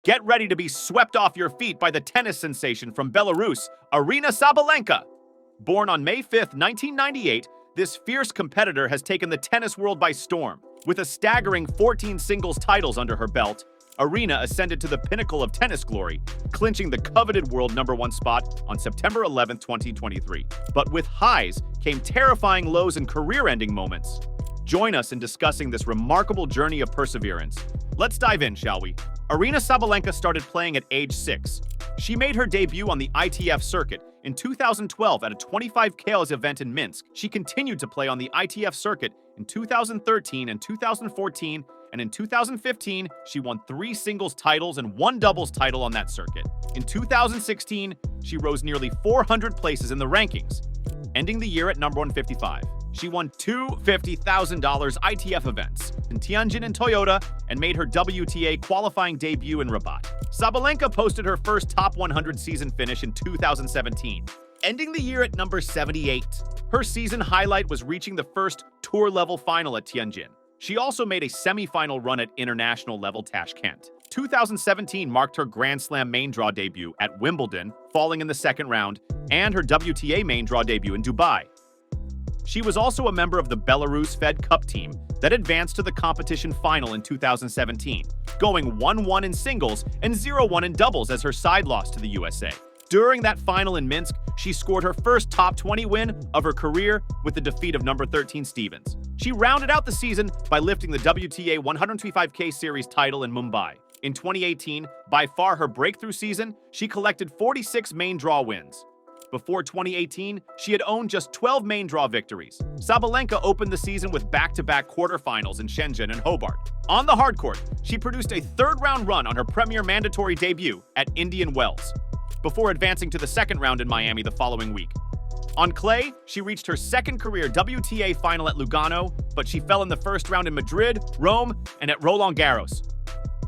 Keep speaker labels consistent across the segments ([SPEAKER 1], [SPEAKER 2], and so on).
[SPEAKER 1] Get ready to be swept off your feet by the tennis sensation from Belarus, Aryna Sabalenka. Born on May 5, 1998, this fierce competitor has taken the tennis world by storm. With a staggering 14 singles titles under her belt, Aryna ascended to the pinnacle of tennis glory, clinching the coveted world #1 spot on September 11, 2023. But with highs came terrifying lows and career-ending moments. Join us in discussing this remarkable journey of perseverance. Let's dive in, shall we? Aryna Sabalenka started playing at age 6. She made her debut on the ITF circuit in 2012 at a 25 KLs event in Minsk. She continued to play on the ITF circuit in 2013 and 2014, and in 2015, she won 3 singles titles and 1 doubles title on that circuit. In 2016, she rose nearly 400 places in the rankings, ending the year at number 155. She won 2 $50,000 ITF events in Tianjin and Toyota and made her WTA qualifying debut in Rabat. Sabalenka posted her first top 100 season finish in 2017, ending the year at number 78. Her season highlight was reaching the first tour-level final at Tianjin. She also made a semi-final run at international-level Tashkent. 2017 marked her Grand Slam main draw debut at Wimbledon, falling in the second round, and her WTA main draw debut in Dubai. She was also a member of the Belarus Fed Cup team that advanced to the competition final in 2017, going 1-1 in singles and 0-1 in doubles as her side loss to the USA. During that final in Minsk, she scored her first top 20 win of her career with the defeat of number 13 Stevens. She rounded out the season by lifting the WTA 125K Series title in Mumbai. In 2018, by far her breakthrough season, she collected 46 main draw wins. Before 2018, she had owned just 12 main draw victories. Sabalenka opened the season with back-to-back quarterfinals in Shenzhen and Hobart. On the hardcourt, she produced a third-round run on her premier mandatory debut at Indian Wells, before advancing to the second round in Miami the following week. On clay, she reached her second career WTA final at Lugano, but she fell in the first round in Madrid, Rome, and at Roland Garros.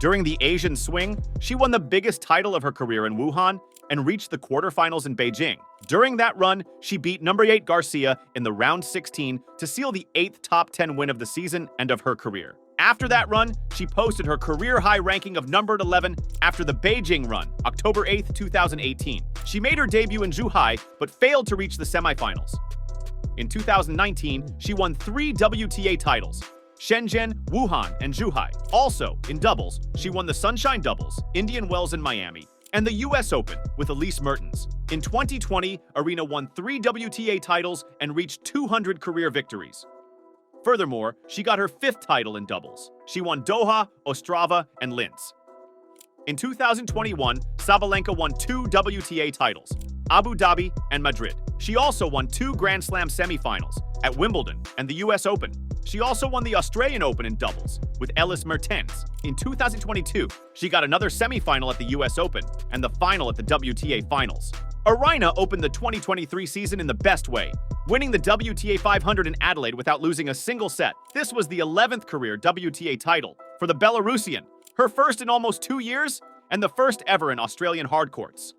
[SPEAKER 1] During the Asian swing, she won the biggest title of her career in Wuhan and reached the quarterfinals in Beijing. During that run, she beat number 8 Garcia in the round 16 to seal the 8th top 10 win of the season and of her career. After that run, she posted her career-high ranking of number 11 after the Beijing run, October 8, 2018. She made her debut in Zhuhai, but failed to reach the semifinals. In 2019, she won 3 WTA titles: Shenzhen, Wuhan, and Zhuhai. Also, in doubles, she won the Sunshine Doubles, Indian Wells in Miami, and the US Open with Elise Mertens. In 2020, Aryna won 3 WTA titles and reached 200 career victories. Furthermore, she got her 5th title in doubles. She won Doha, Ostrava, and Linz. In 2021, Sabalenka won 2 WTA titles, Abu Dhabi and Madrid. She also won 2 Grand Slam semifinals at Wimbledon and the US Open. She also won the Australian Open in doubles with Elise Mertens. In 2022, she got another semifinal at the US Open and the final at the WTA Finals. Aryna opened the 2023 season in the best way, winning the WTA 500 in Adelaide without losing a single set. This was the 11th career WTA title for the Belarusian, her first in almost 2 years, and the first ever in Australian hardcourts.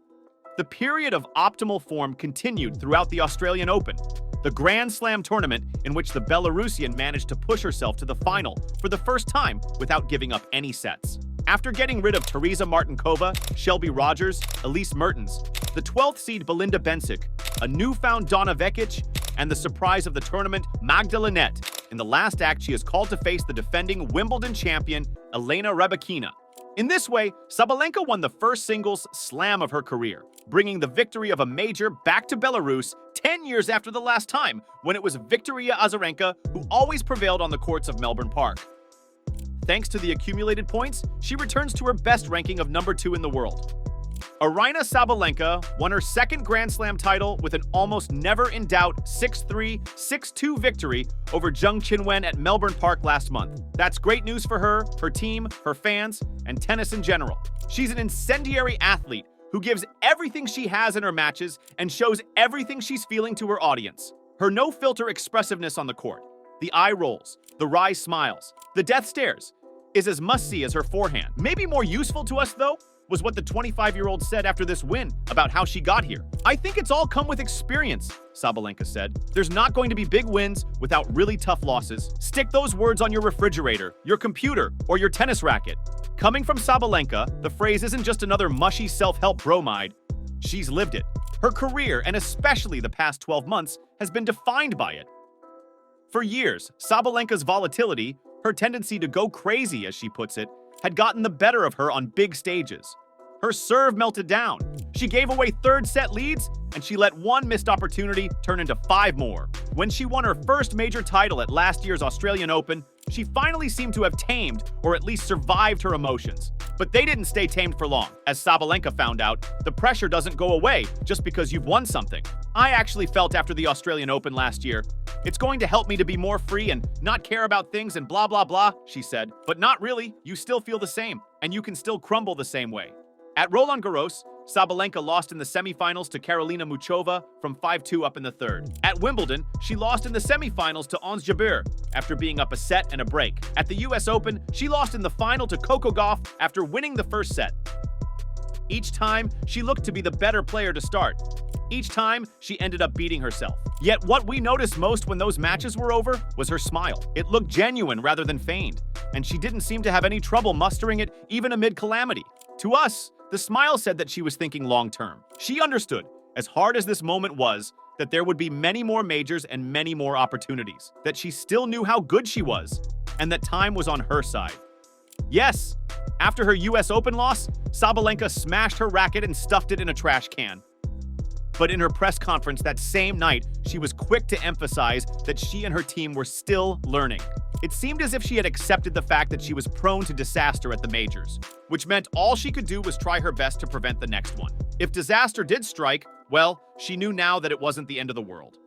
[SPEAKER 1] The period of optimal form continued throughout the Australian Open, the Grand Slam tournament in which the Belarusian managed to push herself to the final for the first time without giving up any sets. After getting rid of Teresa Martinkova, Shelby Rogers, Elise Mertens, the 12th seed Belinda Bencic, a newfound Donna Vekic, and the surprise of the tournament, Magda Linette, in the last act she is called to face the defending Wimbledon champion, Elena Rybakina. In this way, Sabalenka won the first singles slam of her career, bringing the victory of a major back to Belarus 10 years after the last time, when it was Victoria Azarenka who always prevailed on the courts of Melbourne Park. Thanks to the accumulated points, she returns to her best ranking of number 2 in the world. Aryna Sabalenka won her second Grand Slam title with an almost never-in-doubt 6-3, 6-2 victory over Zheng Qinwen at Melbourne Park last month. That's great news for her, her team, her fans, and tennis in general. She's an incendiary athlete who gives everything she has in her matches and shows everything she's feeling to her audience. Her no-filter expressiveness on the court, the eye rolls, the wry smiles, the death stares, is as must-see as her forehand. Maybe more useful to us, though, was what the 25-year-old said after this win about how she got here. "I think it's all come with experience," Sabalenka said. "There's not going to be big wins without really tough losses. Stick those words on your refrigerator, your computer, or your tennis racket. Coming from Sabalenka, the phrase isn't just another mushy self-help bromide. She's lived it. Her career, and especially the past 12 months, has been defined by it. For years, Sabalenka's volatility, her tendency to go crazy, as she puts it, had gotten the better of her on big stages. Her serve melted down. She gave away third-set leads, and she let one missed opportunity turn into 5 more. When she won her first major title at last year's Australian Open, she finally seemed to have tamed, or at least survived her emotions. But they didn't stay tamed for long. As Sabalenka found out, the pressure doesn't go away just because you've won something. I actually felt after the Australian Open last year, it's going to help me to be more free and not care about things and blah blah blah, she said. But not really, you still feel the same, and you can still crumble the same way. At Roland Garros, Sabalenka lost in the semifinals to Karolina Muchova from 5-2 up in the third. At Wimbledon, she lost in the semifinals to Ons Jabeur after being up a set and a break. At the US Open, she lost in the final to Coco Gauff after winning the first set. Each time, she looked to be the better player to start. Each time, she ended up beating herself. Yet what we noticed most when those matches were over was her smile. It looked genuine rather than feigned, and she didn't seem to have any trouble mustering it even amid calamity. To us, the smile said that she was thinking long-term. She understood, as hard as this moment was, that there would be many more majors and many more opportunities, that she still knew how good she was, and that time was on her side. Yes, after her US Open loss, Sabalenka smashed her racket and stuffed it in a trash can. But in her press conference that same night, she was quick to emphasize that she and her team were still learning. It seemed as if she had accepted the fact that she was prone to disaster at the majors, which meant all she could do was try her best to prevent the next one. If disaster did strike, well, she knew now that it wasn't the end of the world.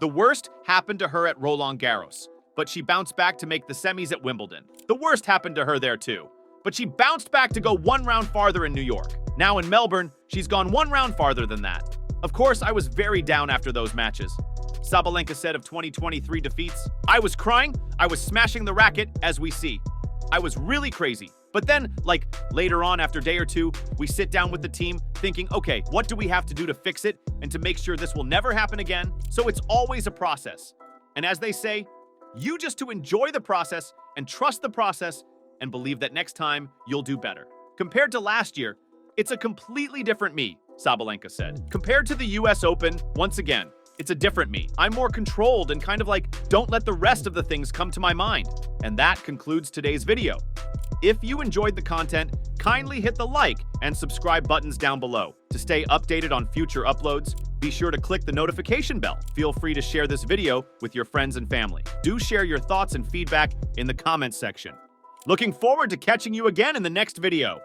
[SPEAKER 1] The worst happened to her at Roland Garros, but she bounced back to make the semis at Wimbledon. The worst happened to her there too, but she bounced back to go 1 round farther in New York. Now in Melbourne, she's gone 1 round farther than that. Of course, I was very down after those matches. Sabalenka said of 2023 defeats, "I was crying, I was smashing the racket, as we see. I was really crazy." But then, later on after day or two, we sit down with the team thinking, okay, what do we have to do to fix it and to make sure this will never happen again? So it's always a process. And as they say, you just to enjoy the process and trust the process and believe that next time you'll do better. Compared to last year, it's a completely different me, Sabalenka said. Compared to the US Open, once again, it's a different me. I'm more controlled and kind of don't let the rest of the things come to my mind. And that concludes today's video. If you enjoyed the content, kindly hit the like and subscribe buttons down below. To stay updated on future uploads, be sure to click the notification bell. Feel free to share this video with your friends and family. Do share your thoughts and feedback in the comments section. Looking forward to catching you again in the next video.